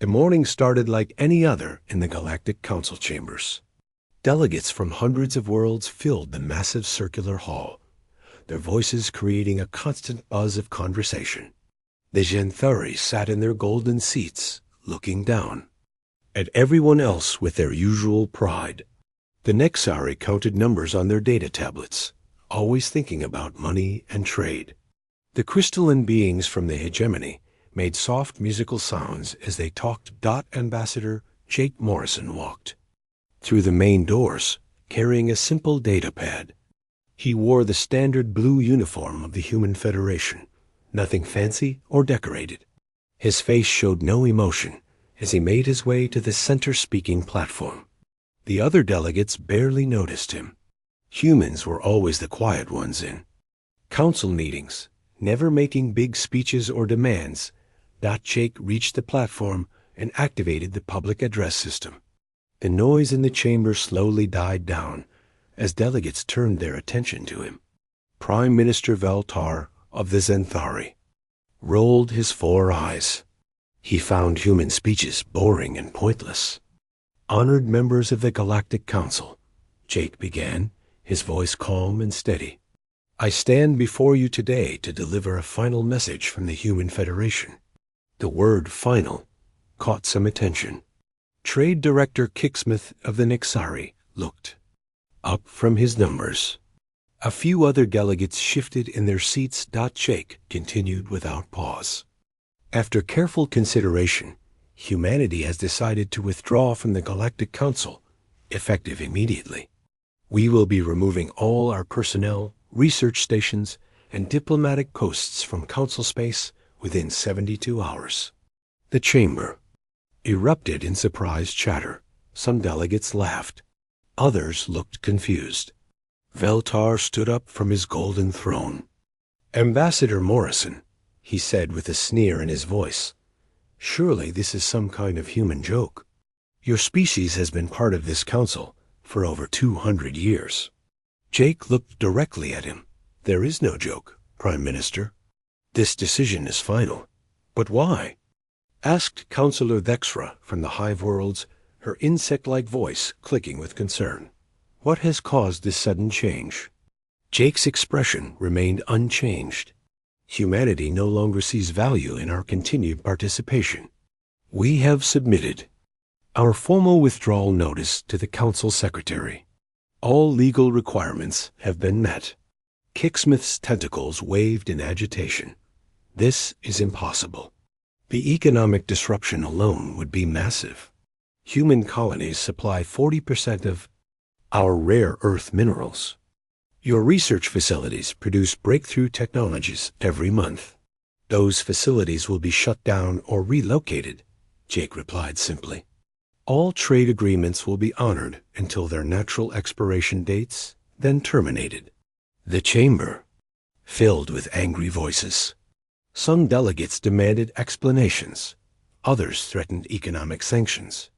The morning started like any other in the Galactic Council chambers. Delegates from hundreds of worlds filled the massive circular hall, their voices creating a constant buzz of conversation. The Xanthari sat in their golden seats, looking down at everyone else with their usual pride. The Nexari counted numbers on their data tablets, always thinking about money and trade. The crystalline beings from the hegemony made soft musical sounds as they talked. Ambassador Jake Morrison walked through the main doors, carrying a simple data pad. He wore the standard blue uniform of the Human Federation, nothing fancy or decorated. His face showed no emotion as he made his way to the center speaking platform. The other delegates barely noticed him. Humans were always the quiet ones in council meetings, never making big speeches or demands. Jake reached the platform and activated the public address system. The noise in the chamber slowly died down as delegates turned their attention to him. Prime Minister Veltar of the Xanthari rolled his 4 eyes. He found human speeches boring and pointless. Honored members of the Galactic Council, Jake began, his voice calm and steady. I stand before you today to deliver a final message from the Human Federation. The word final caught some attention. Trade Director Kicksmith of the Nexari looked up from his numbers. A few other delegates shifted in their seats. Jake continued without pause. After careful consideration, humanity has decided to withdraw from the Galactic Council, effective immediately. We will be removing all our personnel, research stations, and diplomatic posts from Council space within 72 hours. The chamber erupted in surprised chatter. Some delegates laughed. Others looked confused. Veltar stood up from his golden throne. Ambassador Morrison, he said with a sneer in his voice, surely this is some kind of human joke. Your species has been part of this council for over 200 years. Jake looked directly at him. There is no joke, Prime Minister. This decision is final. But why? Asked Counselor Vexra from the Hive Worlds, her insect-like voice clicking with concern. What has caused this sudden change? Jake's expression remained unchanged. Humanity no longer sees value in our continued participation. We have submitted our formal withdrawal notice to the Council Secretary. All legal requirements have been met. Kicksmith's tentacles waved in agitation. This is impossible. The economic disruption alone would be massive. Human colonies supply 40% of our rare earth minerals. Your research facilities produce breakthrough technologies every month. Those facilities will be shut down or relocated, Jake replied simply. All trade agreements will be honored until their natural expiration dates, then terminated. The chamber filled with angry voices. Some delegates demanded explanations. Others threatened economic sanctions.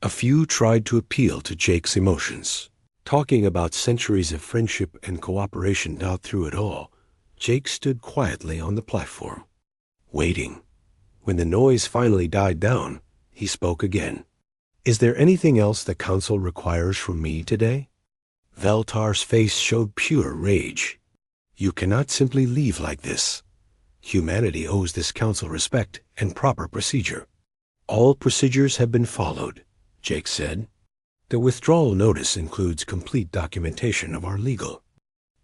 A few tried to appeal to Jake's emotions. Talking about centuries of friendship and cooperation. Through it all, Jake stood quietly on the platform, waiting. When the noise finally died down, he spoke again. Is there anything else the Council requires from me today? Veltar's face showed pure rage. You cannot simply leave like this. Humanity owes this Council respect and proper procedure. All procedures have been followed, Jake said. The withdrawal notice includes complete documentation of our legal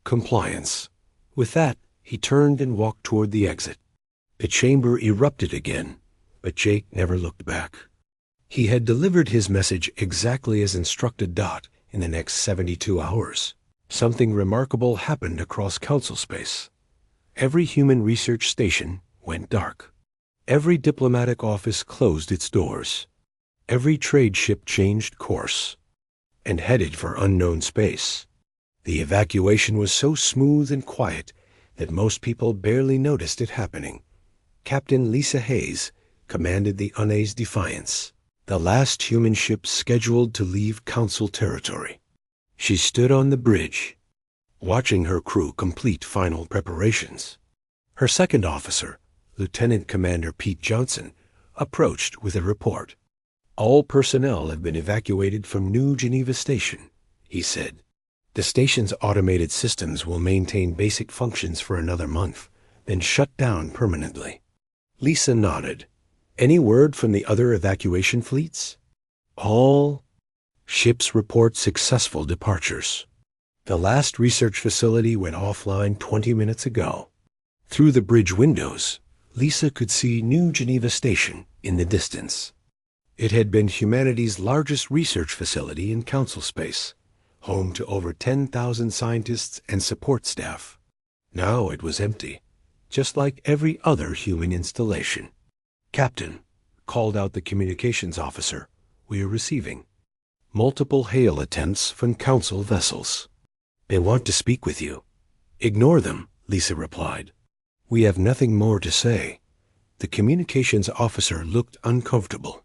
compliance. With that, he turned and walked toward the exit. The chamber erupted again, but Jake never looked back. He had delivered his message exactly as instructed. In the next 72 hours, something remarkable happened across Council space. Every human research station went dark. Every diplomatic office closed its doors. Every trade ship changed course and headed for unknown space. The evacuation was so smooth and quiet that most people barely noticed it happening. Captain Lisa Hayes commanded the Unaze Defiance, the last human ship scheduled to leave Council territory. She stood on the bridge, watching her crew complete final preparations. Her second officer, Lieutenant Commander Pete Johnson, approached with a report. "All personnel have been evacuated from New Geneva Station," he said. "The station's automated systems will maintain basic functions for another month, then shut down permanently." Lisa nodded. "Any word from the other evacuation fleets?" "All ships report successful departures. The last research facility went offline 20 minutes ago." Through the bridge windows, Lisa could see New Geneva Station in the distance. It had been humanity's largest research facility in council space, home to over 10,000 scientists and support staff. Now it was empty, just like every other human installation. "Captain," called out the communications officer, "we are receiving multiple hail attempts from council vessels. They want to speak with you." "Ignore them," Lisa replied. "We have nothing more to say." The communications officer looked uncomfortable.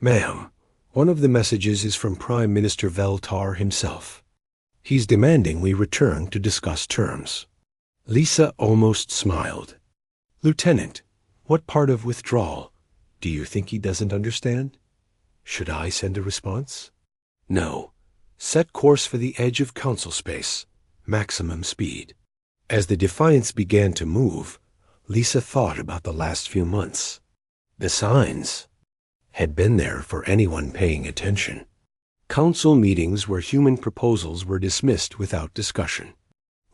"Ma'am, one of the messages is from Prime Minister Veltar himself. He's demanding we return to discuss terms." Lisa almost smiled. "Lieutenant, what part of withdrawal? Do you think he doesn't understand? Should I send a response?" "No. Set course for the edge of council space. Maximum speed." As the Defiance began to move, Lisa thought about the last few months. The signs had been there for anyone paying attention. Council meetings where human proposals were dismissed without discussion.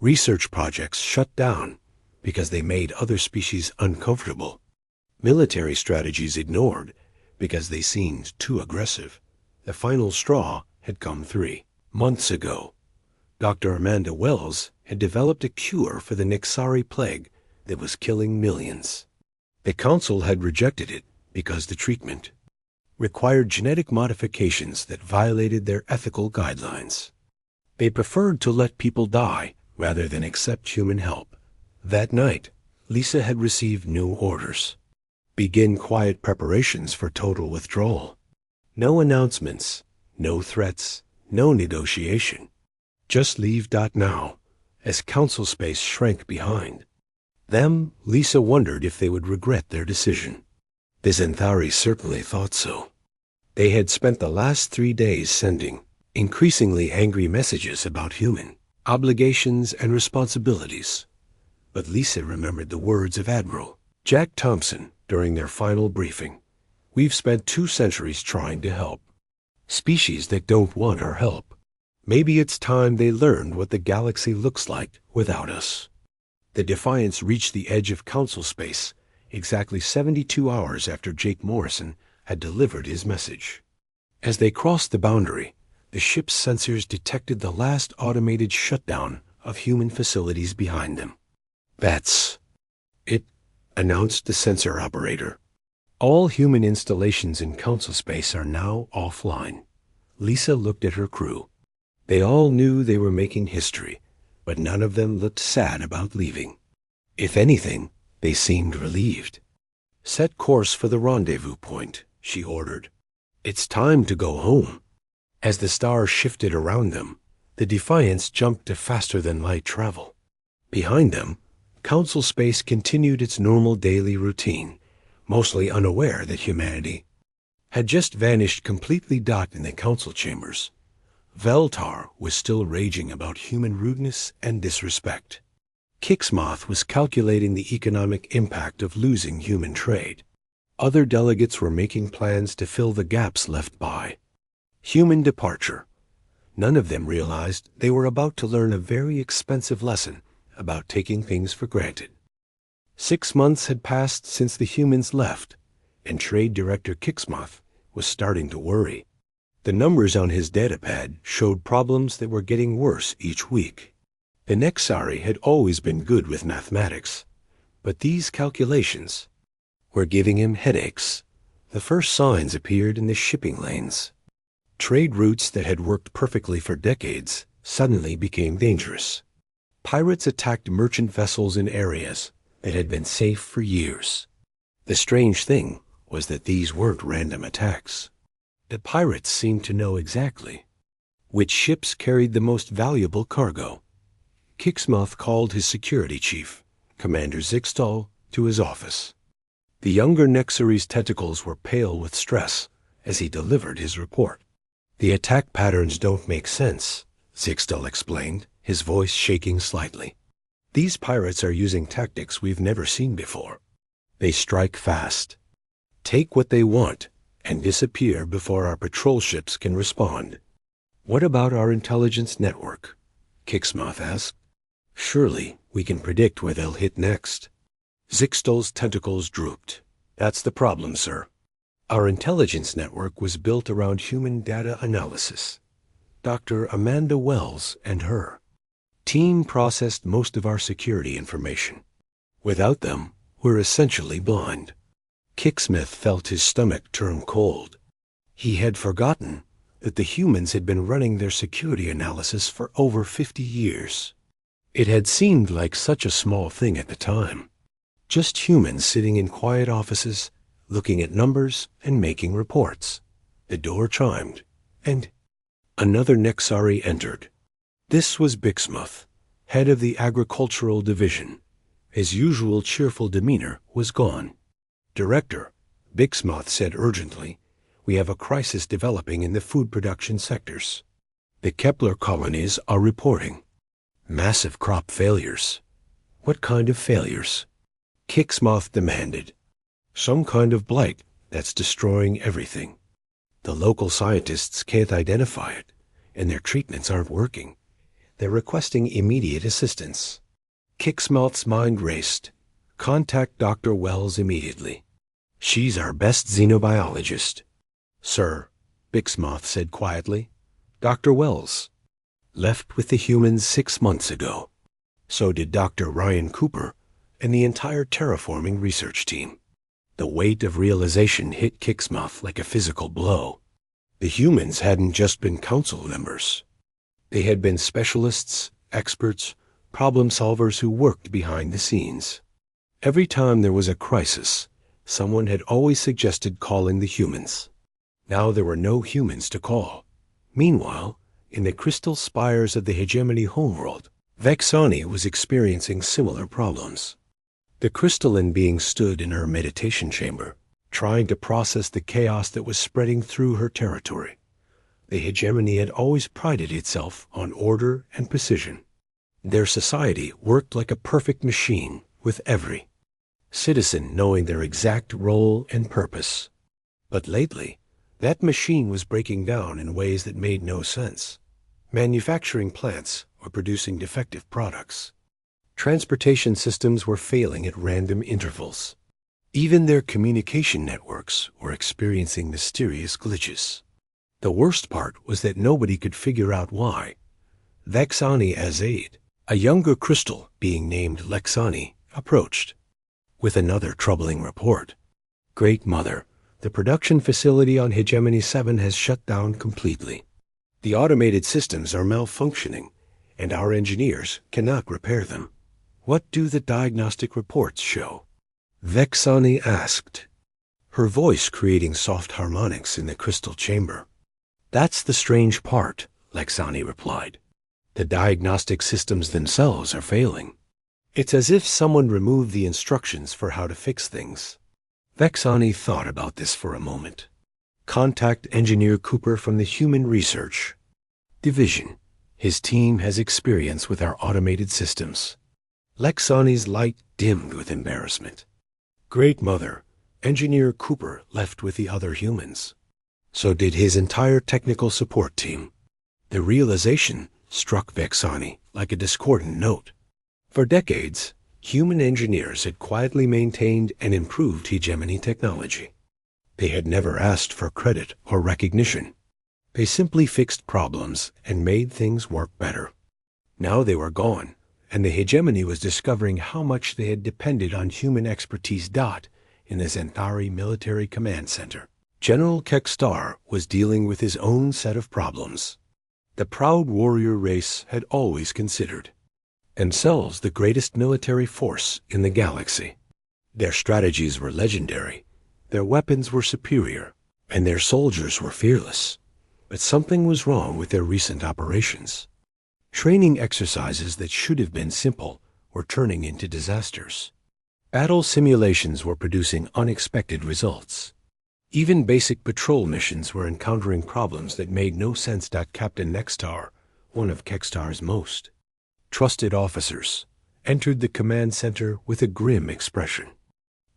Research projects shut down because they made other species uncomfortable. Military strategies ignored because they seemed too aggressive. The final straw had come 3 months ago. Dr. Amanda Wells had developed a cure for the Nixari plague that was killing millions. The council had rejected it because the treatment required genetic modifications that violated their ethical guidelines. They preferred to let people die rather than accept human help. That night, Lisa had received new orders. Begin quiet preparations for total withdrawal. No announcements, no threats, no negotiation. Just leave now, as council space shrank behind. Lisa wondered if they would regret their decision. The Xanthari certainly thought so. They had spent the last 3 days sending increasingly angry messages about human obligations and responsibilities. But Lisa remembered the words of Admiral Jack Thompson during their final briefing. "We've spent 2 centuries trying to help species that don't want our help. Maybe it's time they learned what the galaxy looks like without us." The Defiance reached the edge of council space exactly 72 hours after Jake Morrison had delivered his message. As they crossed the boundary, the ship's sensors detected the last automated shutdown of human facilities behind them. "That's it," announced the sensor operator. "All human installations in council space are now offline." Lisa looked at her crew. They all knew they were making history, but none of them looked sad about leaving. If anything, they seemed relieved. "Set course for the rendezvous point," she ordered. "It's time to go home." As the stars shifted around them, the Defiance jumped to faster-than-light travel. Behind them, council space continued its normal daily routine, mostly unaware that humanity had just vanished completely. In the council chambers, Veltar was still raging about human rudeness and disrespect. Kixmoth was calculating the economic impact of losing human trade. Other delegates were making plans to fill the gaps left by human departure. None of them realized they were about to learn a very expensive lesson about taking things for granted. 6 months had passed since the humans left, and Trade Director Kixmoth was starting to worry. The numbers on his datapad showed problems that were getting worse each week. The Nexari had always been good with mathematics, but these calculations were giving him headaches. The first signs appeared in the shipping lanes. Trade routes that had worked perfectly for decades suddenly became dangerous. Pirates attacked merchant vessels in areas that had been safe for years. The strange thing was that these weren't random attacks. The pirates seemed to know exactly which ships carried the most valuable cargo. Kixmoth called his security chief, Commander Zixtal, to his office. The younger Nexari's tentacles were pale with stress as he delivered his report. "The attack patterns don't make sense," Zixtel explained, his voice shaking slightly. "These pirates are using tactics we've never seen before. They strike fast, take what they want, and disappear before our patrol ships can respond." "What about our intelligence network?" Kixmoth asked. "Surely we can predict where they'll hit next." Zixtel's tentacles drooped. "That's the problem, sir. Our intelligence network was built around human data analysis. Dr. Amanda Wells and her team processed most of our security information. Without them, we're essentially blind." Kixsmith felt his stomach turn cold. He had forgotten that the humans had been running their security analysis for over 50 years. It had seemed like such a small thing at the time. Just humans sitting in quiet offices, looking at numbers and making reports. The door chimed, and another Nexari entered. This was Bixmuth, head of the agricultural division. His usual cheerful demeanor was gone. "Director," Bixmuth said urgently, "we have a crisis developing in the food production sectors. The Kepler colonies are reporting massive crop failures." "What kind of failures?" Kixmoth demanded. "Some kind of blight that's destroying everything. The local scientists can't identify it, and their treatments aren't working. They're requesting immediate assistance." Kixmoth's mind raced. "Contact Dr. Wells immediately. She's our best xenobiologist." "Sir," Bixmoth said quietly, "Dr. Wells left with the humans 6 months ago. So did Dr. Ryan Cooper and the entire terraforming research team." The weight of realization hit Kixmoth like a physical blow. The humans hadn't just been council members. They had been specialists, experts, problem solvers who worked behind the scenes. Every time there was a crisis, someone had always suggested calling the humans. Now there were no humans to call. Meanwhile, in the crystal spires of the hegemony homeworld, Vexani was experiencing similar problems. The crystalline being stood in her meditation chamber, trying to process the chaos that was spreading through her territory. The hegemony had always prided itself on order and precision. Their society worked like a perfect machine, with every citizen knowing their exact role and purpose. But lately, that machine was breaking down in ways that made no sense. Manufacturing plants were producing defective products. Transportation systems were failing at random intervals. Even their communication networks were experiencing mysterious glitches. The worst part was that nobody could figure out why. Vexani Azaid, a younger crystal being named Lexani, approached with another troubling report. "Great Mother, the production facility on Hegemony 7 has shut down completely. The automated systems are malfunctioning, and our engineers cannot repair them." "What do the diagnostic reports show?" Vexani asked, her voice creating soft harmonics in the crystal chamber. "That's the strange part," Lexani replied. "The diagnostic systems themselves are failing. It's as if someone removed the instructions for how to fix things." Vexani thought about this for a moment. "Contact Engineer Cooper from the Human Research Division. His team has experience with our automated systems." Lexani's light dimmed with embarrassment. "Great Mother, Engineer Cooper left with the other humans. So did his entire technical support team." The realization struck Vexani like a discordant note. For decades, human engineers had quietly maintained and improved hegemony technology. They had never asked for credit or recognition. They simply fixed problems and made things work better. Now they were gone, and the hegemony was discovering how much they had depended on human expertise. In the Zentari Military Command Center, General Kekstar was dealing with his own set of problems. The proud warrior race had always considered themselves the greatest military force in the galaxy. Their strategies were legendary, their weapons were superior, and their soldiers were fearless. But something was wrong with their recent operations. Training exercises that should have been simple were turning into disasters. Battle simulations were producing unexpected results. Even basic patrol missions were encountering problems that made no sense. Captain Nextar, one of Kextar's most trusted officers, entered the command center with a grim expression.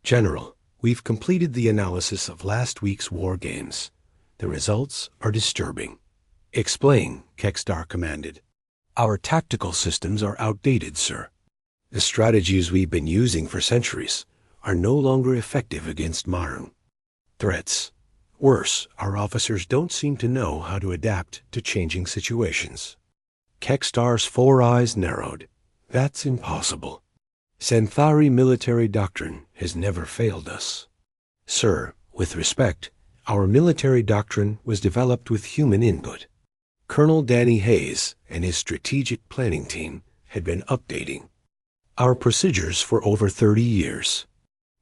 "General, we've completed the analysis of last week's war games. The results are disturbing." "Explain," Kextar commanded. "Our tactical systems are outdated, sir. The strategies we've been using for centuries are no longer effective against modern threats. Worse, our officers don't seem to know how to adapt to changing situations." Kextar's 4 eyes narrowed. "That's impossible. Xanthari military doctrine has never failed us." "Sir, with respect, our military doctrine was developed with human input. Colonel Danny Hayes and his strategic planning team had been updating our procedures for over 30 years.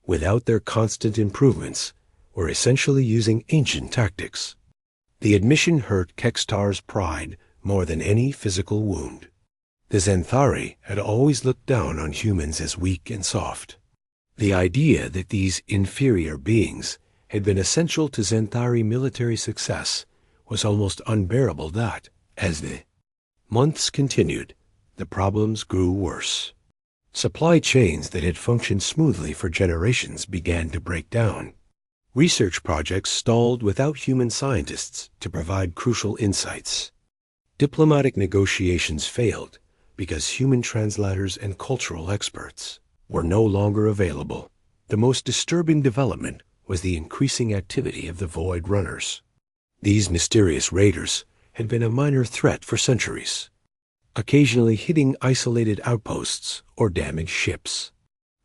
Without their constant improvements, we're essentially using ancient tactics." The admission hurt Kextar's pride more than any physical wound. The Xanthari had always looked down on humans as weak and soft. The idea that these inferior beings had been essential to Xanthari military success was almost unbearable. As the months continued, the problems grew worse. Supply chains that had functioned smoothly for generations began to break down. Research projects stalled without human scientists to provide crucial insights. Diplomatic negotiations failed because human translators and cultural experts were no longer available. The most disturbing development was the increasing activity of the Void Runners. These mysterious raiders had been a minor threat for centuries, occasionally hitting isolated outposts or damaged ships.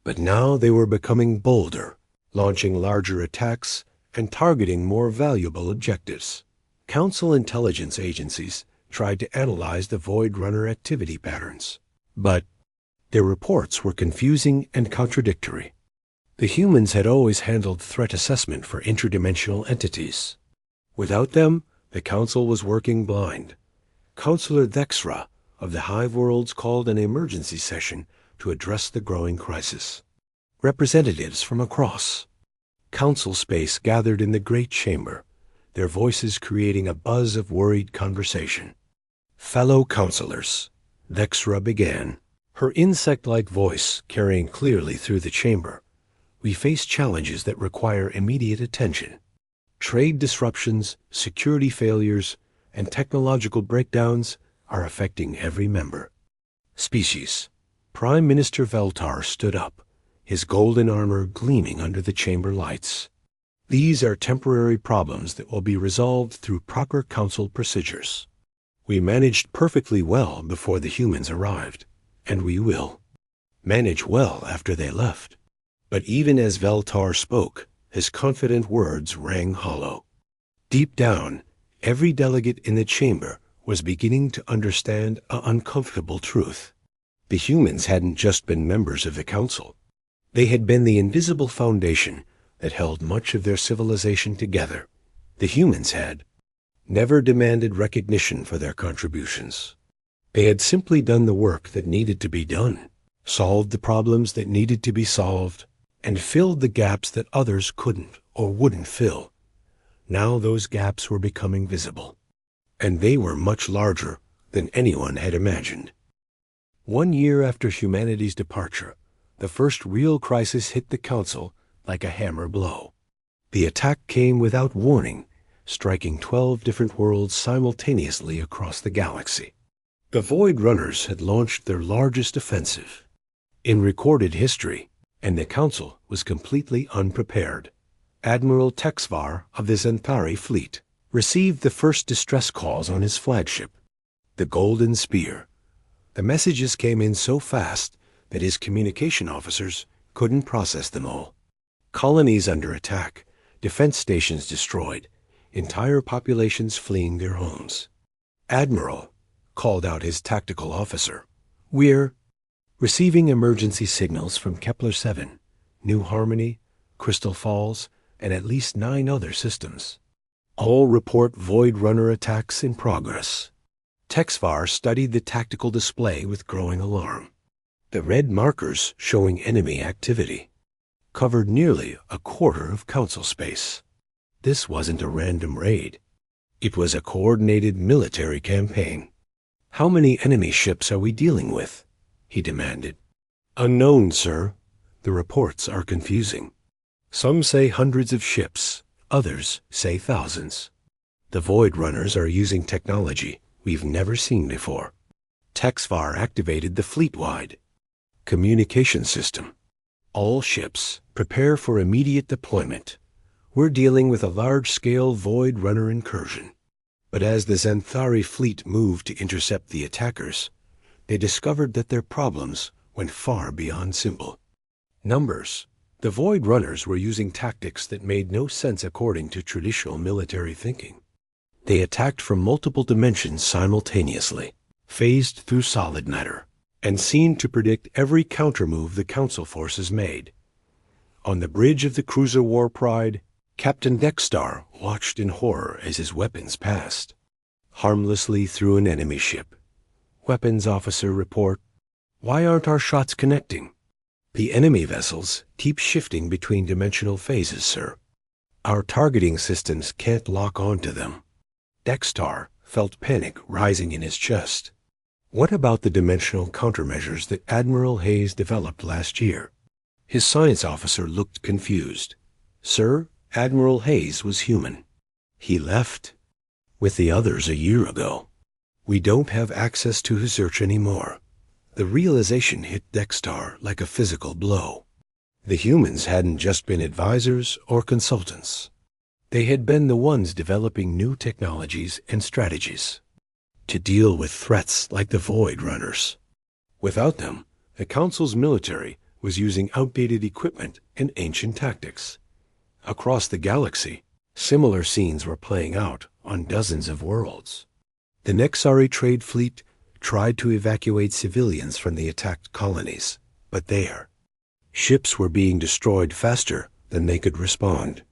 But now they were becoming bolder, launching larger attacks and targeting more valuable objectives. Council intelligence agencies tried to analyze the Void Runner activity patterns, but their reports were confusing and contradictory. The humans had always handled threat assessment for interdimensional entities. Without them, the Council was working blind. Councillor Thexra of the Hive Worlds called an emergency session to address the growing crisis. Representatives from across Council space gathered in the Great Chamber, their voices creating a buzz of worried conversation. "Fellow councillors," Thexra began, her insect-like voice carrying clearly through the chamber, "we face challenges that require immediate attention. Trade disruptions, security failures, and technological breakdowns are affecting every member species." Prime Minister Veltar stood up, his golden armor gleaming under the chamber lights. "These are temporary problems that will be resolved through proper council procedures. We managed perfectly well before the humans arrived, and we will manage well after they left." But even as Veltar spoke, his confident words rang hollow. Deep down, every delegate in the chamber was beginning to understand an uncomfortable truth. The humans hadn't just been members of the council. They had been the invisible foundation that held much of their civilization together. The humans had never demanded recognition for their contributions. They had simply done the work that needed to be done, solved the problems that needed to be solved, and filled the gaps that others couldn't or wouldn't fill. Now those gaps were becoming visible, and they were much larger than anyone had imagined. 1 year after humanity's departure, the first real crisis hit the Council like a hammer blow. The attack came without warning, striking 12 different worlds simultaneously across the galaxy. The Void Runners had launched their largest offensive in recorded history, and the Council was completely unprepared. Admiral Texvar of the Xanthari fleet received the first distress calls on his flagship, the Golden Spear. The messages came in so fast that his communication officers couldn't process them all. Colonies under attack, defense stations destroyed, entire populations fleeing their homes. "Admiral," called out his tactical officer, "we're receiving emergency signals from Kepler-7, New Harmony, Crystal Falls, and at least 9 other systems. All report Void Runner attacks in progress." Texvar studied the tactical display with growing alarm. The red markers showing enemy activity covered nearly a quarter of Council space. This wasn't a random raid. It was a coordinated military campaign. "How many enemy ships are we dealing with?" he demanded. "Unknown, sir. The reports are confusing. Some say hundreds of ships, others say thousands. The Void Runners are using technology we've never seen before. Texvar activated the fleet-wide communication system. All ships, prepare for immediate deployment. We're dealing with a large-scale Void Runner incursion." But as the Xanthari fleet moved to intercept the attackers, they discovered that their problems went far beyond simple. Numbers. The Void Runners were using tactics that made no sense according to traditional military thinking. They attacked from multiple dimensions simultaneously, phased through solid matter, and seemed to predict every countermove the Council forces made. On the bridge of the cruiser War Pride, Captain Dexter watched in horror as his weapons passed harmlessly through an enemy ship. Weapons officer report, "Why aren't our shots connecting?" "The enemy vessels keep shifting between dimensional phases, sir. Our targeting systems can't lock onto them." Dexter felt panic rising in his chest. What about the dimensional countermeasures that Admiral Hayes developed last year? His science officer looked confused. "Sir, Admiral Hayes was human. He left with the others a year ago. We don't have access to his search anymore." The realization hit Dexter like a physical blow. The humans hadn't just been advisors or consultants. They had been the ones developing new technologies and strategies to deal with threats like the Void Runners. Without them, the Council's military was using outdated equipment and ancient tactics. Across the galaxy, similar scenes were playing out on dozens of worlds. The Nexari trade fleet tried to evacuate civilians from the attacked colonies, but their ships were being destroyed faster than they could respond.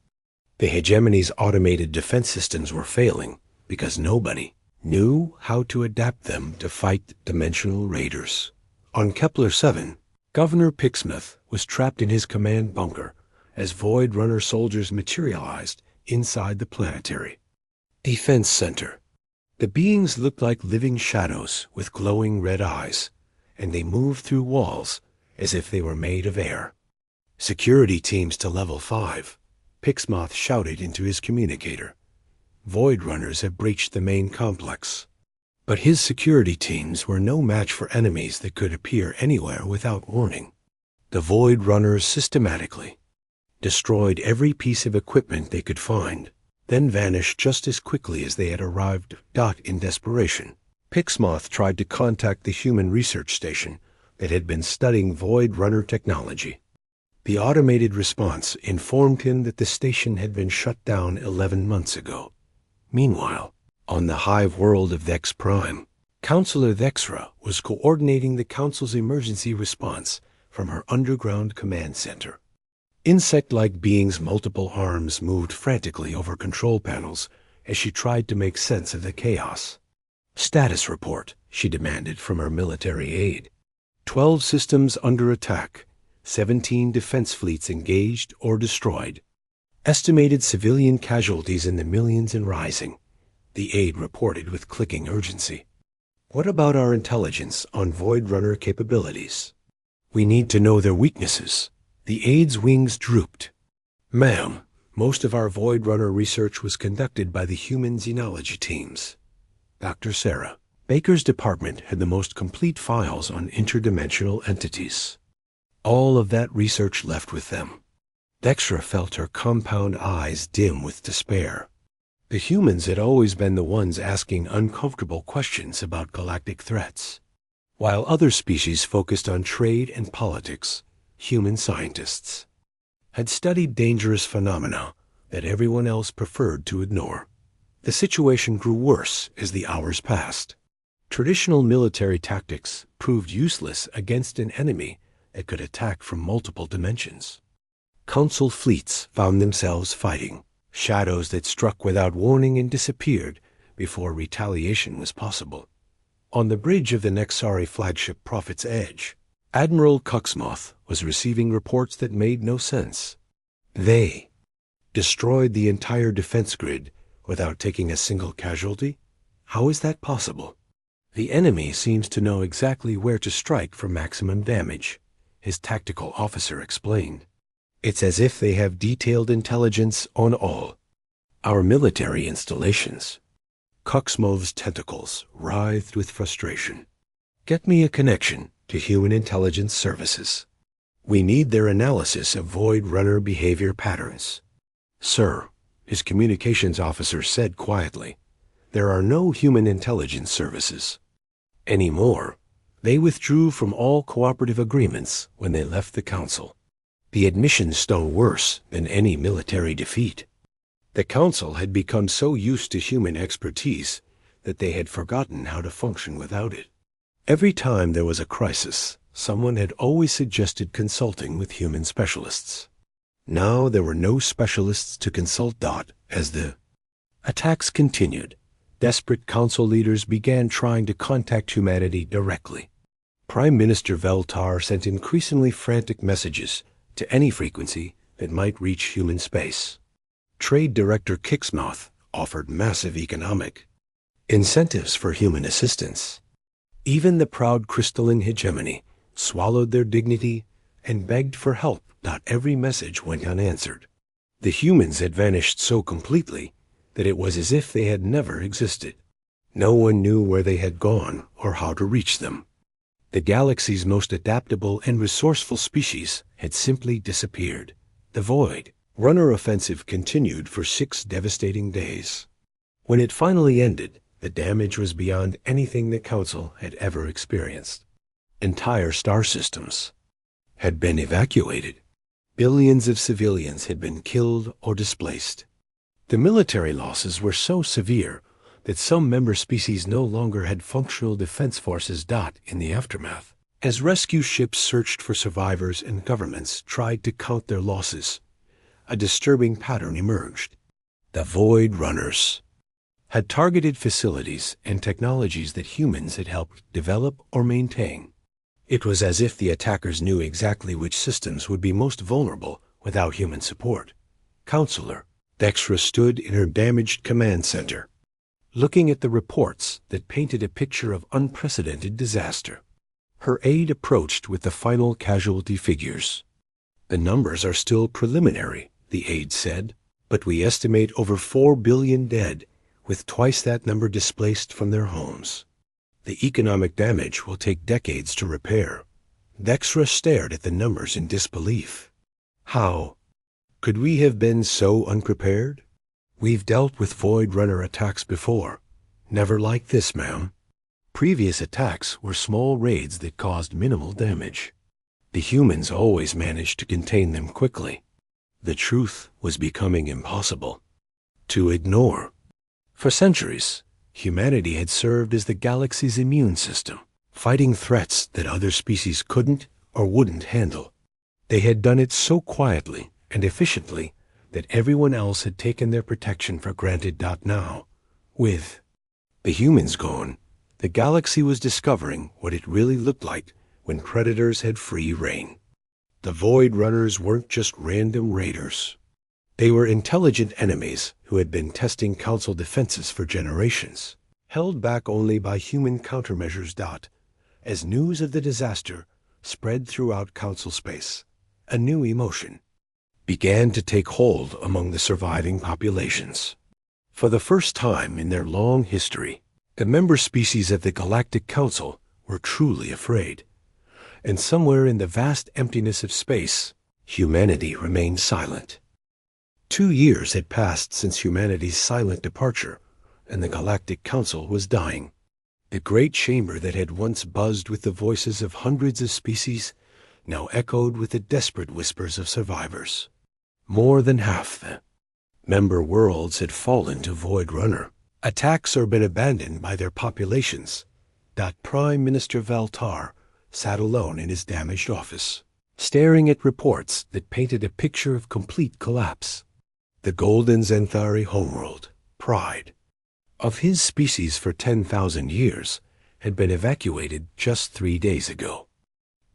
The hegemony's automated defense systems were failing because nobody knew how to adapt them to fight dimensional raiders. On Kepler 7, Governor Picksmith was trapped in his command bunker as Void Runner soldiers materialized inside the planetary defense center. The beings looked like living shadows with glowing red eyes, and they moved through walls as if they were made of air. "Security teams to level 5, Picksmith shouted into his communicator. "Void Runners have breached the main complex." But his security teams were no match for enemies that could appear anywhere without warning. The Void Runners systematically destroyed every piece of equipment they could find, then vanished just as quickly as they had arrived. In desperation, Picksmith tried to contact the human research station that had been studying Void Runner technology. The automated response informed him that the station had been shut down 11 months ago. Meanwhile, on the hive world of Vex Prime, Counselor Vexra was coordinating the Council's emergency response from her underground command center. Insect-like beings' multiple arms moved frantically over control panels as she tried to make sense of the chaos. "Status report," she demanded from her military aide. 12 systems under attack, 17 defense fleets engaged or destroyed. Estimated civilian casualties in the millions and rising, the aide reported with clicking urgency. "What about our intelligence on Void Runner capabilities? We need to know their weaknesses." The aide's wings drooped. "Ma'am, most of our Void Runner research was conducted by the human xenology teams. Dr. Sarah Baker's department had the most complete files on interdimensional entities. All of that research left with them." Dextra felt her compound eyes dim with despair. The humans had always been the ones asking uncomfortable questions about galactic threats. While other species focused on trade and politics, human scientists had studied dangerous phenomena that everyone else preferred to ignore. The situation grew worse as the hours passed. Traditional military tactics proved useless against an enemy that could attack from multiple dimensions. Council fleets found themselves fighting shadows that struck without warning and disappeared before retaliation was possible. On the bridge of the Nexari flagship Prophet's Edge, Admiral Cuxmoth was receiving reports that made no sense. They destroyed the entire defense grid without taking a single casualty? How is that possible? The enemy seems to know exactly where to strike for maximum damage, his tactical officer explained. It's as if they have detailed intelligence on all our military installations. Cuxmoth's tentacles writhed with frustration. Get me a connection to Human Intelligence Services. We need their analysis of Void Runner behavior patterns. Sir, his communications officer said quietly, there are no Human Intelligence Services anymore. They withdrew from all cooperative agreements when they left the Council. The admission stung worse than any military defeat. The Council had become so used to human expertise that they had forgotten how to function without it. Every time there was a crisis, someone had always suggested consulting with human specialists. Now there were no specialists to consult. As the attacks continued, desperate Council leaders began trying to contact humanity directly. Prime Minister Veltar sent increasingly frantic messages to any frequency that might reach human space. Trade Director Cuxmoth offered massive economic incentives for human assistance. Even the proud crystalline hegemony swallowed their dignity and begged for help. Every message went unanswered. The humans had vanished so completely that it was as if they had never existed. No one knew where they had gone or how to reach them. The galaxy's most adaptable and resourceful species had simply disappeared. The Void Runner offensive continued for 6 devastating days. When it finally ended, the damage was beyond anything the Council had ever experienced. Entire star systems had been evacuated. Billions of civilians had been killed or displaced. The military losses were so severe that some member species no longer had functional defense forces. In the aftermath, as rescue ships searched for survivors and governments tried to count their losses, a disturbing pattern emerged. The Void Runners had targeted facilities and technologies that humans had helped develop or maintain. It was as if the attackers knew exactly which systems would be most vulnerable without human support. Counselor Dexra stood in her damaged command center, looking at the reports that painted a picture of unprecedented disaster. Her aide approached with the final casualty figures. The numbers are still preliminary, the aide said, but we estimate over 4 billion dead, with twice that number displaced from their homes. The economic damage will take decades to repair. Dexra stared at the numbers in disbelief. How could we have been so unprepared? We've dealt with Void Runner attacks before. Never like this, ma'am. Previous attacks were small raids that caused minimal damage. The humans always managed to contain them quickly. The truth was becoming impossible to ignore. For centuries, humanity had served as the galaxy's immune system, fighting threats that other species couldn't or wouldn't handle. They had done it so quietly and efficiently that everyone else had taken their protection for granted. Now, with the humans gone, the galaxy was discovering what it really looked like when predators had free rein. The Void Runners weren't just random raiders. They were intelligent enemies who had been testing Council defenses for generations, held back only by human countermeasures. As news of the disaster spread throughout Council space, a new emotion began to take hold among the surviving populations. For the first time in their long history, the member species of the Galactic Council were truly afraid. And somewhere in the vast emptiness of space, humanity remained silent. 2 years had passed since humanity's silent departure, and the Galactic Council was dying. The great chamber that had once buzzed with the voices of hundreds of species now echoed with the desperate whispers of survivors. More than half the member worlds had fallen to Void Runner attacks or been abandoned by their populations. Prime Minister Veltar sat alone in his damaged office, staring at reports that painted a picture of complete collapse. The golden Zenthari homeworld, pride of his species for 10,000 years, had been evacuated just 3 days ago.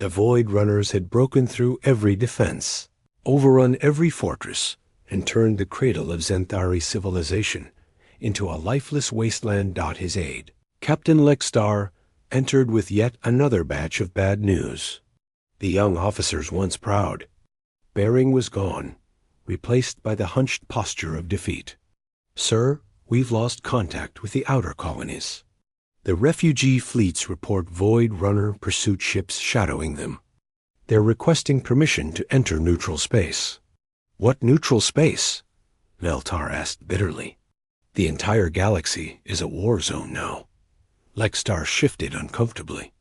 The Void Runners had broken through every defense, overrun every fortress, and turned the cradle of Zenthari civilization into a lifeless wasteland. His aide, Captain Lexstar, entered with yet another batch of bad news. The young officer's once proud bearing was gone, replaced by the hunched posture of defeat. Sir, we've lost contact with the outer colonies. The refugee fleets report Void Runner pursuit ships shadowing them. They're requesting permission to enter neutral space. What neutral space? Veltar asked bitterly. The entire galaxy is a war zone now. Lexstar shifted uncomfortably.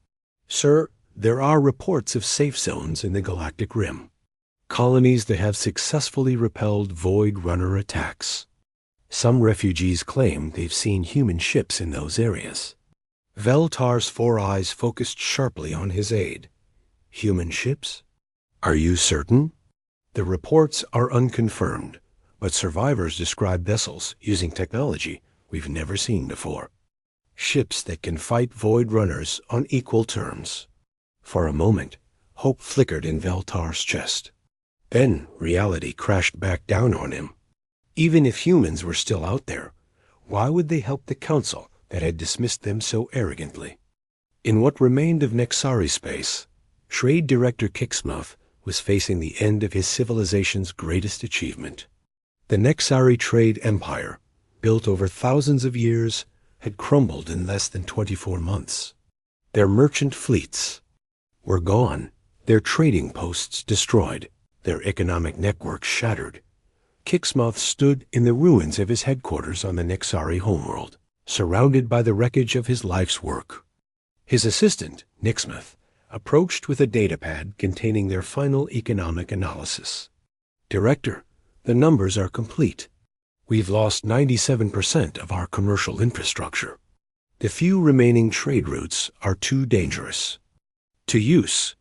Sir, there are reports of safe zones in the galactic rim. Colonies that have successfully repelled Void Runner attacks. Some refugees claim they've seen human ships in those areas. Veltar's four eyes focused sharply on his aide. Human ships? Are you certain? The reports are unconfirmed, but survivors describe vessels using technology we've never seen before. Ships that can fight Void Runners on equal terms. For a moment, hope flickered in Veltar's chest. Then reality crashed back down on him. Even if humans were still out there, why would they help the Council that had dismissed them so arrogantly? In what remained of Nexari space, Trade Director Kixmuth was facing the end of his civilization's greatest achievement. The Nexari trade empire, built over thousands of years, had crumbled in less than 24 months. Their merchant fleets were gone, their trading posts destroyed, their economic networks shattered. Kixmuth stood in the ruins of his headquarters on the Nexari homeworld, surrounded by the wreckage of his life's work. His assistant, Nixmuth, approached with a datapad containing their final economic analysis. Director, the numbers are complete. We've lost 97% of our commercial infrastructure. The few remaining trade routes are too dangerous. To use,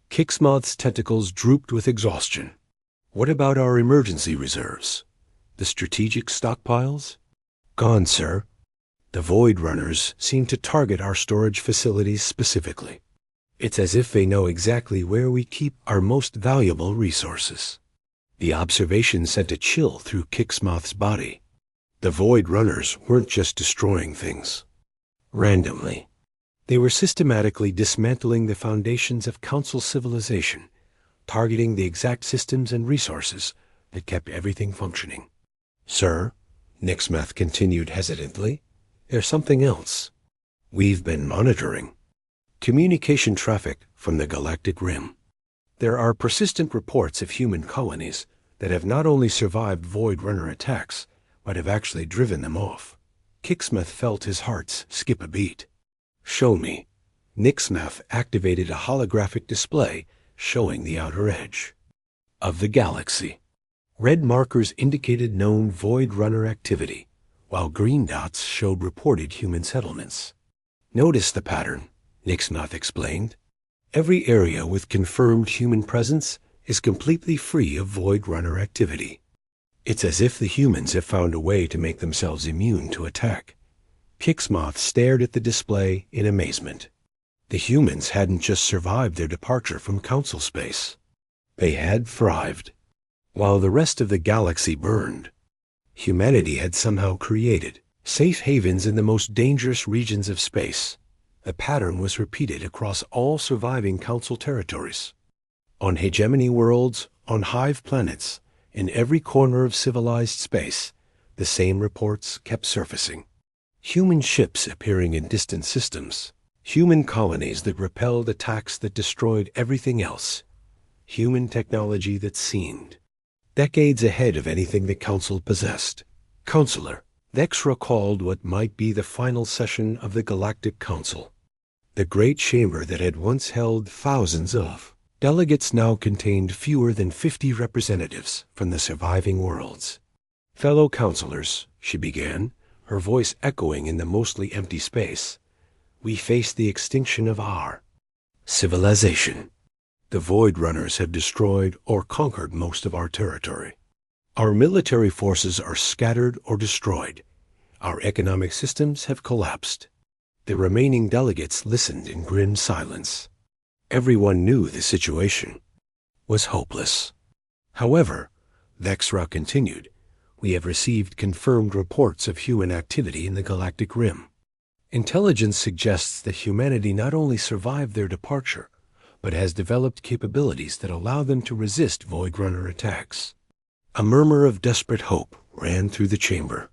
Kixmuth's tentacles drooped with exhaustion. What about our emergency reserves? The strategic stockpiles? Gone, sir. The Void Runners seem to target our storage facilities specifically. It's as if they know exactly where we keep our most valuable resources. The observation sent a chill through Kixmuth's body. The Void Runners weren't just destroying things randomly. They were systematically dismantling the foundations of Council civilization, targeting the exact systems and resources that kept everything functioning. Sir, Nixmuth continued hesitantly, there's something else. We've been monitoring communication traffic from the galactic rim. There are persistent reports of human colonies that have not only survived Void Runner attacks, but have actually driven them off. Kixmuth felt his heart skip a beat. Show me. Nixmuth activated a holographic display showing the outer edge of the galaxy. Red markers indicated known Void Runner activity, while green dots showed reported human settlements. Notice the pattern, Nixmuth explained. Every area with confirmed human presence is completely free of Void Runner activity. It's as if the humans have found a way to make themselves immune to attack. Kixmuth stared at the display in amazement. The humans hadn't just survived their departure from Council space. They had thrived. While the rest of the galaxy burned, humanity had somehow created safe havens in the most dangerous regions of space. The pattern was repeated across all surviving Council territories. On hegemony worlds, on hive planets, in every corner of civilized space, the same reports kept surfacing. Human ships appearing in distant systems. Human colonies that repelled attacks that destroyed everything else. Human technology that seemed decades ahead of anything the Council possessed. Counselor, Vex recalled what might be the final session of the Galactic Council. The great chamber that had once held thousands of delegates now contained fewer than 50 representatives from the surviving worlds. Fellow counselors, she began, her voice echoing in the mostly empty space, we face the extinction of our civilization. The Void Runners have destroyed or conquered most of our territory. Our military forces are scattered or destroyed. Our economic systems have collapsed. The remaining delegates listened in grim silence. Everyone knew the situation was hopeless. However, Vexra continued, we have received confirmed reports of human activity in the galactic rim. Intelligence suggests that humanity not only survived their departure, but has developed capabilities that allow them to resist Void Runner attacks. A murmur of desperate hope ran through the chamber.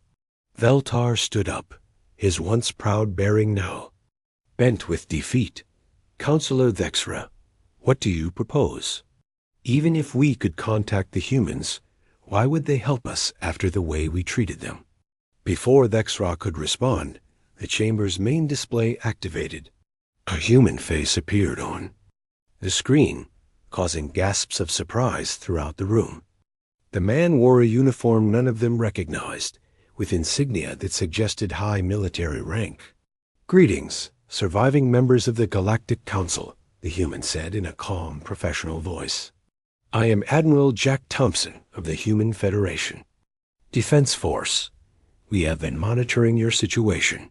Veltar stood up, his once proud bearing now bent with defeat. Counselor Vexra, what do you propose? Even if we could contact the humans, why would they help us after the way we treated them? Before Vexra could respond, the chamber's main display activated. A human face appeared on the screen, causing gasps of surprise throughout the room. The man wore a uniform none of them recognized, with insignia that suggested high military rank. Greetings, surviving members of the Galactic Council, the human said in a calm, professional voice. I am Admiral Jack Thompson of the Human Federation. Defense Force. We have been monitoring your situation.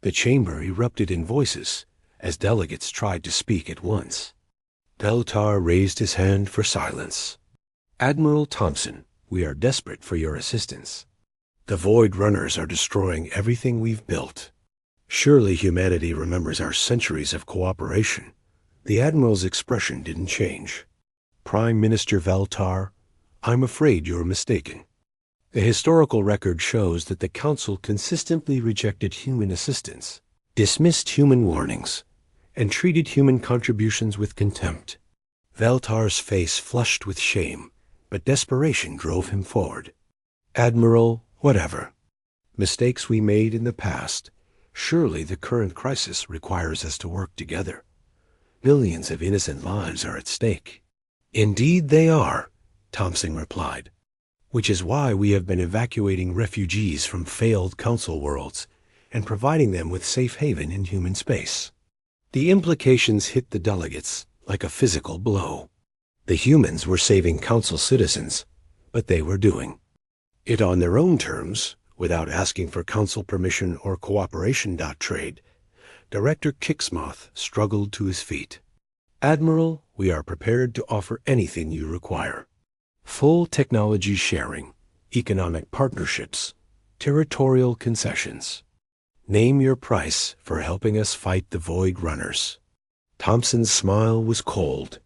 The chamber erupted in voices as delegates tried to speak at once. Veltar raised his hand for silence. Admiral Thompson, we are desperate for your assistance. The Void Runners are destroying everything we've built. Surely humanity remembers our centuries of cooperation. The Admiral's expression didn't change. Prime Minister Veltar, I'm afraid you're mistaken. The historical record shows that the Council consistently rejected human assistance, dismissed human warnings, and treated human contributions with contempt. Veltar's face flushed with shame, but desperation drove him forward. Admiral, whatever. Mistakes we made in the past. Surely the current crisis requires us to work together. Millions of innocent lives are at stake. Indeed they are, Thompson replied, which is why we have been evacuating refugees from failed Council worlds and providing them with safe haven in human space. The implications hit the delegates like a physical blow. The humans were saving Council citizens, but they were doing it on their own terms, without asking for Council permission or cooperation. Trade. Director Kixmoth struggled to his feet. Admiral, we are prepared to offer anything you require. Full technology sharing, economic partnerships, territorial concessions. Name your price for helping us fight the Void Runners. Thompson's smile was cold.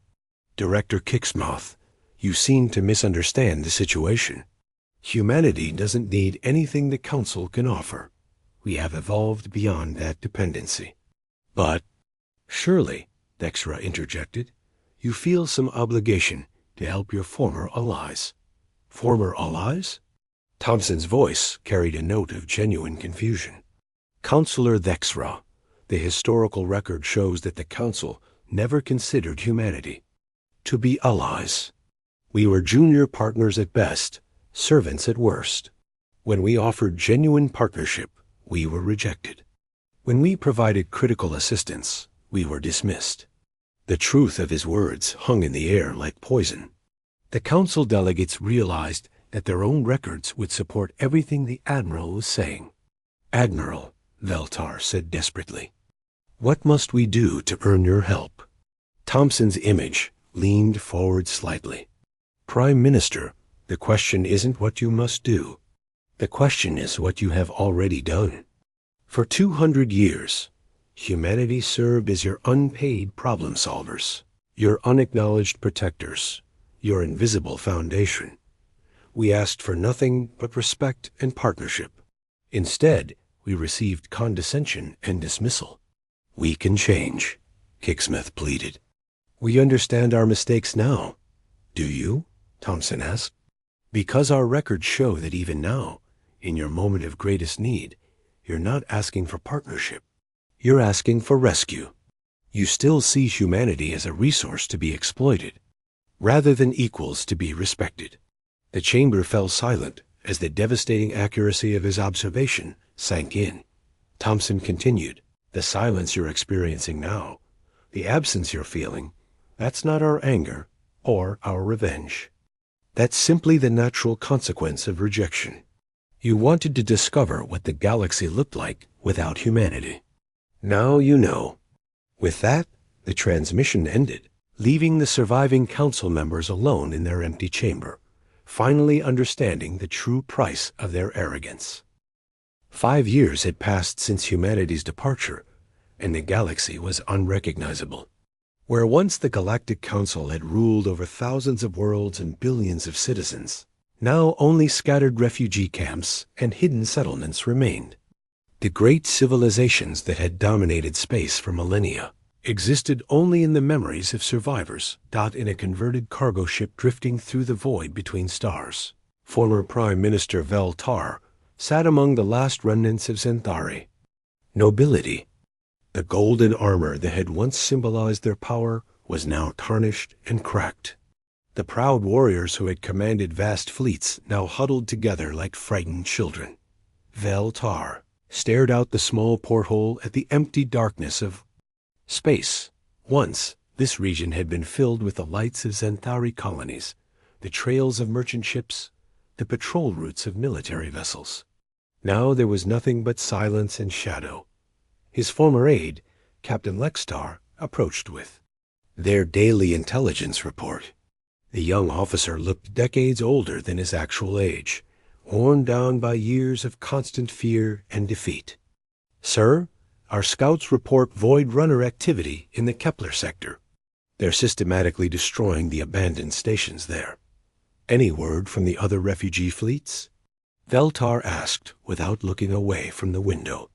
Director Kixmoth, you seem to misunderstand the situation. Humanity doesn't need anything the Council can offer. We have evolved beyond that dependency. But, surely, Vexra interjected, you feel some obligation to help your former allies. Former allies? Thompson's voice carried a note of genuine confusion. Counselor Vexra, the historical record shows that the Council never considered humanity to be allies. We were junior partners at best, servants at worst. When we offered genuine partnership, we were rejected. When we provided critical assistance, we were dismissed. The truth of his words hung in the air like poison. The Council delegates realized that their own records would support everything the Admiral was saying. Admiral, Veltar said desperately, what must we do to earn your help? Thompson's image leaned forward slightly. Prime Minister, the question isn't what you must do. The question is what you have already done. For 200 years, humanity served as your unpaid problem solvers, your unacknowledged protectors, your invisible foundation. We asked for nothing but respect and partnership. Instead, we received condescension and dismissal. We can change, Kixmoth pleaded. We understand our mistakes now. Do you? Thompson asked. Because our records show that even now, in your moment of greatest need, you're not asking for partnership. You're asking for rescue. You still see humanity as a resource to be exploited, rather than equals to be respected. The chamber fell silent as the devastating accuracy of his observation sank in. Thompson continued, the silence you're experiencing now, the absence you're feeling, that's not our anger or our revenge. That's simply the natural consequence of rejection. You wanted to discover what the galaxy looked like without humanity. Now you know. With that, The transmission ended, leaving the surviving council members alone in their empty chamber, finally understanding the true price of their arrogance. 5 years had passed since humanity's departure, and the galaxy was unrecognizable. Where once the Galactic Council had ruled over thousands of worlds and billions of citizens, now only scattered refugee camps and hidden settlements remained. The great civilizations that had dominated space for millennia existed only in the memories of survivors in a converted cargo ship drifting through the void between stars. Former Prime Minister Vel Tar sat among the last remnants of Xanthari. Nobility, the golden armor that had once symbolized their power, was now tarnished and cracked. The proud warriors who had commanded vast fleets now huddled together like frightened children. Vel Tar stared out the small porthole at the empty darkness of space. Once, this region had been filled with the lights of Xanthari colonies, the trails of merchant ships, the patrol routes of military vessels. Now there was nothing but silence and shadow. His former aide, Captain Lextar, approached with their daily intelligence report. The young officer looked decades older than his actual age, worn down by years of constant fear and defeat. "Sir, our scouts report Void Runner activity in the Kepler sector. They're systematically destroying the abandoned stations there. Any word from the other refugee fleets?" Veltar asked without looking away from the window.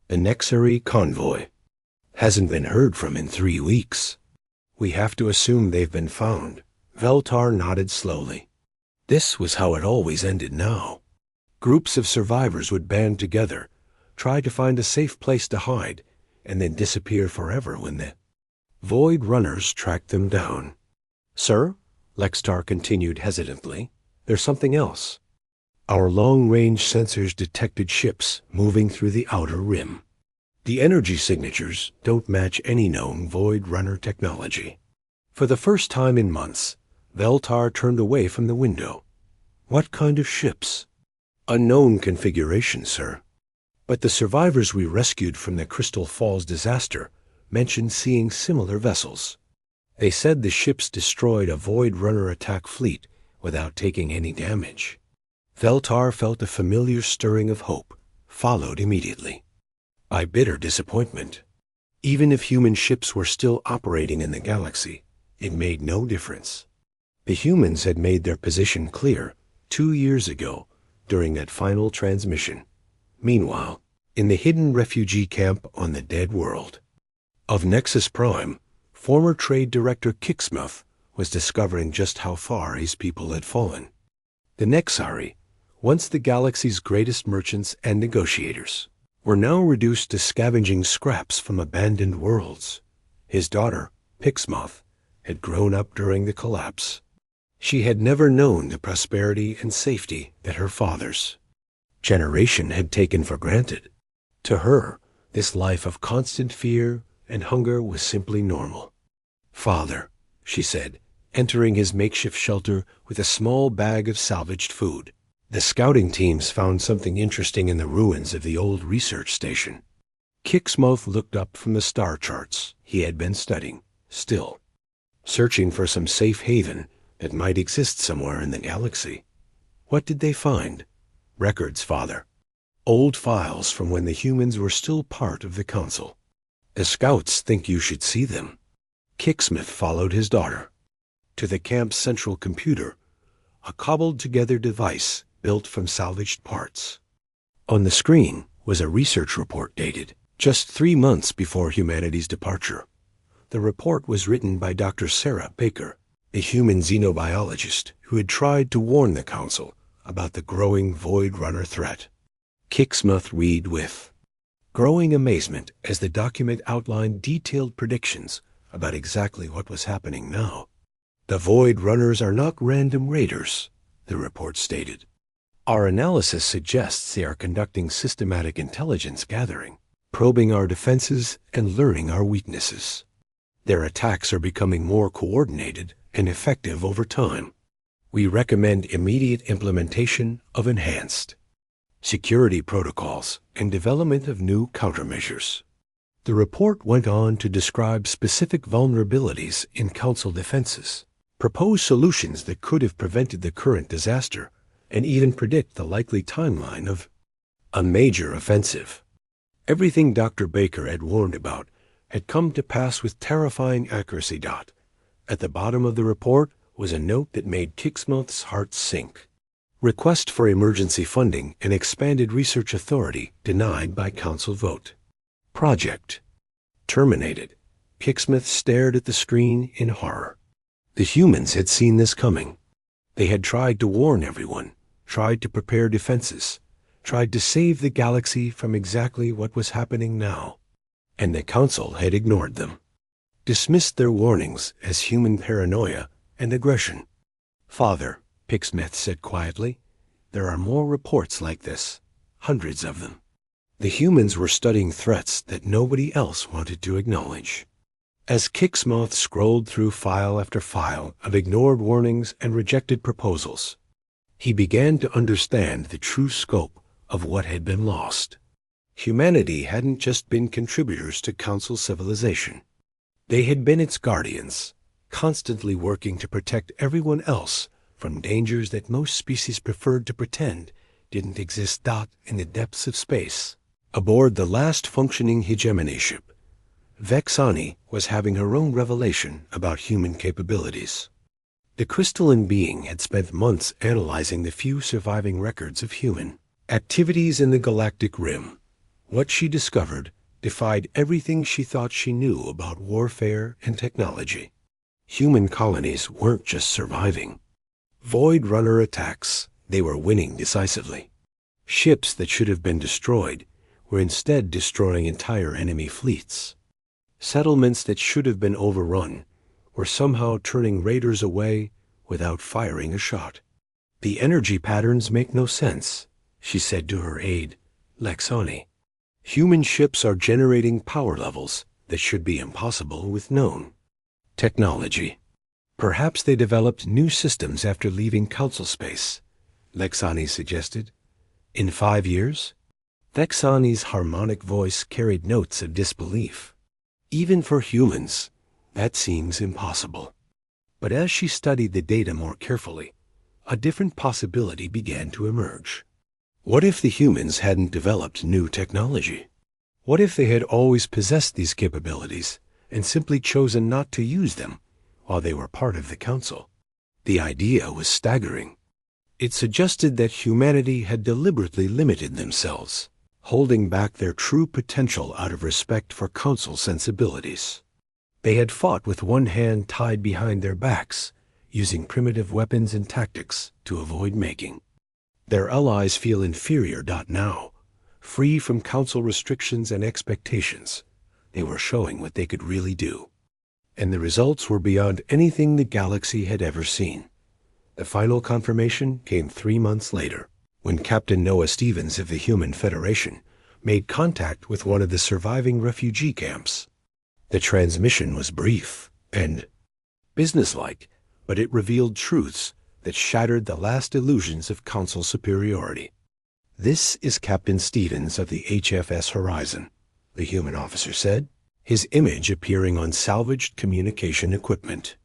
"The Nexari convoy hasn't been heard from in 3 weeks. We have to assume they've been found." Veltar nodded slowly. This was how it always ended now. Groups of survivors would band together, try to find a safe place to hide, and then disappear forever when the Void Runners tracked them down. "Sir," Lextar continued hesitantly, "there's something else. Our long-range sensors detected ships moving through the outer rim. The energy signatures don't match any known Void Runner technology." For the first time in months, Veltar turned away from the window. "What kind of ships?" "Unknown configuration, sir. But the survivors we rescued from the Crystal Falls disaster mentioned seeing similar vessels. They said the ships destroyed a Void Runner attack fleet without taking any damage." Veltar felt a familiar stirring of hope, followed immediately by bitter disappointment. Even if human ships were still operating in the galaxy, it made no difference. The humans had made their position clear 2 years ago during that final transmission. Meanwhile, in the hidden refugee camp on the dead world of Nexus Prime, former Trade Director Kixmuth was discovering just how far his people had fallen. The Nexari, once the galaxy's greatest merchants and negotiators, were now reduced to scavenging scraps from abandoned worlds. His daughter, Pixmoth, had grown up during the collapse. She had never known the prosperity and safety that her father's generation had taken for granted. To her, this life of constant fear and hunger was simply normal. "Father," she said, entering his makeshift shelter with a small bag of salvaged food, "the scouting teams found something interesting in the ruins of the old research station." Kixmoth looked up from the star charts he had been studying, still searching for some safe haven that might exist somewhere in the galaxy. "What did they find?" "Records, father. Old files from when the humans were still part of the council. The scouts think you should see them." Kixsmith followed his daughter to the camp's central computer, a cobbled-together device built from salvaged parts. On the screen was a research report dated just 3 months before humanity's departure. The report was written by Dr. Sarah Baker, a human xenobiologist who had tried to warn the Council about the growing Void Runner threat. Kixsmuth read with growing amazement as the document outlined detailed predictions about exactly what was happening now. "The Void Runners are not random raiders," the report stated. "Our analysis suggests they are conducting systematic intelligence gathering, probing our defenses and learning our weaknesses. Their attacks are becoming more coordinated and effective over time. We recommend immediate implementation of enhanced security protocols and development of new countermeasures." The report went on to describe specific vulnerabilities in Council defenses, propose solutions that could have prevented the current disaster, and even predict the likely timeline of a major offensive. Everything Dr. Baker had warned about had come to pass with terrifying accuracy. At the bottom of the report was a note that made Kixmoth's heart sink. Request for emergency funding and expanded research authority denied by Council vote. Project terminated. Kixmoth stared at the screen in horror. The humans had seen this coming. They had tried to warn everyone, tried to prepare defenses, tried to save the galaxy from exactly what was happening now. And the Council had ignored them, dismissed their warnings as human paranoia and aggression. Father, Kixmoth said quietly, there are more reports like this, hundreds of them. The humans were studying threats that nobody else wanted to acknowledge. As Kixmoth scrolled through file after file of ignored warnings and rejected proposals, he began to understand the true scope of what had been lost. Humanity hadn't just been contributors to Council civilization. They had been its guardians, constantly working to protect everyone else from dangers that most species preferred to pretend didn't exist. In the depths of space, aboard the last functioning hegemony ship, Vexani was having her own revelation about human capabilities. The crystalline being had spent months analyzing the few surviving records of human activities in the galactic rim. What she discovered defied everything she thought she knew about warfare and technology. Human colonies weren't just surviving. Void Runner attacks, they were winning decisively. Ships that should have been destroyed were instead destroying entire enemy fleets. Settlements that should have been overrun were somehow turning raiders away without firing a shot. The energy patterns make no sense, she said to her aide, Lexani. Human ships are generating power levels that should be impossible with known technology. Perhaps they developed new systems after leaving Council space, Lexani suggested. In 5 years? Lexani's harmonic voice carried notes of disbelief. Even for humans, that seems impossible. But as she studied the data more carefully, a different possibility began to emerge. What if the humans hadn't developed new technology? What if they had always possessed these capabilities and simply chosen not to use them while they were part of the Council? The idea was staggering. It suggested that humanity had deliberately limited themselves, holding back their true potential out of respect for Council sensibilities. They had fought with one hand tied behind their backs, using primitive weapons and tactics to avoid making. Their allies feel inferior. Now, free from Council restrictions and expectations, they were showing what they could really do. And the results were beyond anything the galaxy had ever seen. The final confirmation came 3 months later, when Captain Noah Stevens of the Human Federation made contact with one of the surviving refugee camps. The transmission was brief and businesslike, but it revealed truths that shattered the last illusions of Council superiority. This is Captain Stevens of the HFS Horizon, the human officer said, his image appearing on salvaged communication equipment.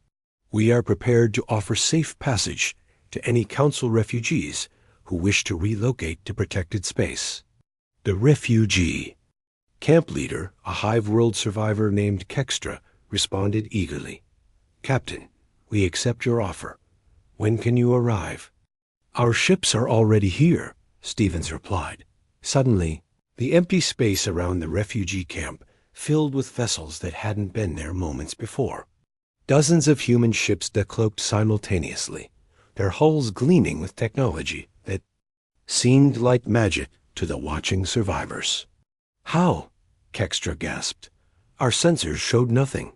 We are prepared to offer safe passage to any Council refugees who wish to relocate to protected space. The refugee camp leader, a Hive World survivor named Kextra, responded eagerly. Captain, we accept your offer. When can you arrive? Our ships are already here, Stevens replied. Suddenly, the empty space around the refugee camp filled with vessels that hadn't been there moments before. Dozens of human ships decloaked simultaneously, their hulls gleaming with technology that seemed like magic to the watching survivors. How? Kextra gasped. Our sensors showed nothing.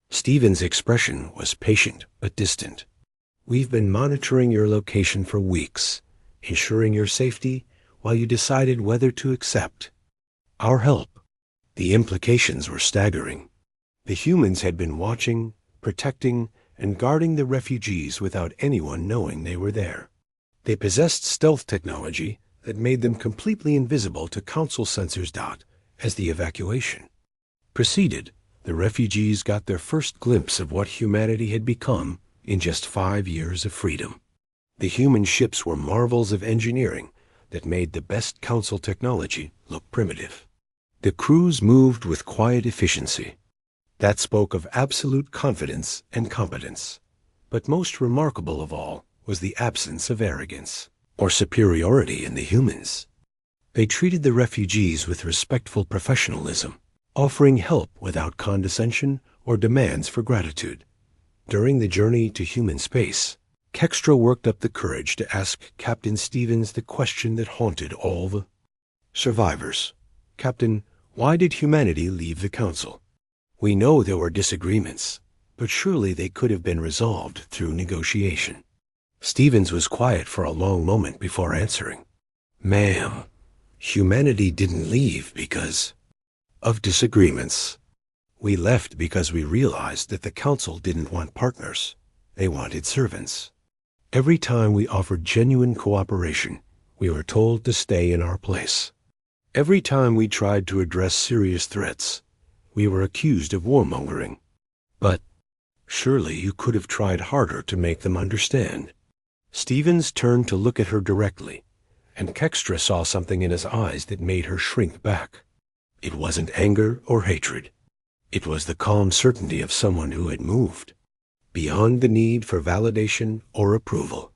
Stevens' expression was patient but distant. We've been monitoring your location for weeks, ensuring your safety while you decided whether to accept our help. The implications were staggering. The humans had been watching, protecting, and guarding the refugees without anyone knowing they were there. They possessed stealth technology that made them completely invisible to Council sensors. As the evacuation proceeded, the refugees got their first glimpse of what humanity had become in just 5 years of freedom. The human ships were marvels of engineering that made the best council technology look primitive. The crews moved with quiet efficiency. That spoke of absolute confidence and competence. But most remarkable of all was the absence of arrogance or superiority in the humans. They treated the refugees with respectful professionalism, offering help without condescension or demands for gratitude. During the journey to human space, Kextra worked up the courage to ask Captain Stevens the question that haunted all the survivors. Captain, why did humanity leave the Council? We know there were disagreements, but surely they could have been resolved through negotiation. Stevens was quiet for a long moment before answering. Ma'am, humanity didn't leave because of disagreements. We left because we realized that the Council didn't want partners. They wanted servants. Every time we offered genuine cooperation, we were told to stay in our place. Every time we tried to address serious threats, we were accused of warmongering. But surely you could have tried harder to make them understand. Stevens turned to look at her directly, and Kextra saw something in his eyes that made her shrink back. It wasn't anger or hatred. It was the calm certainty of someone who had moved beyond the need for validation or approval.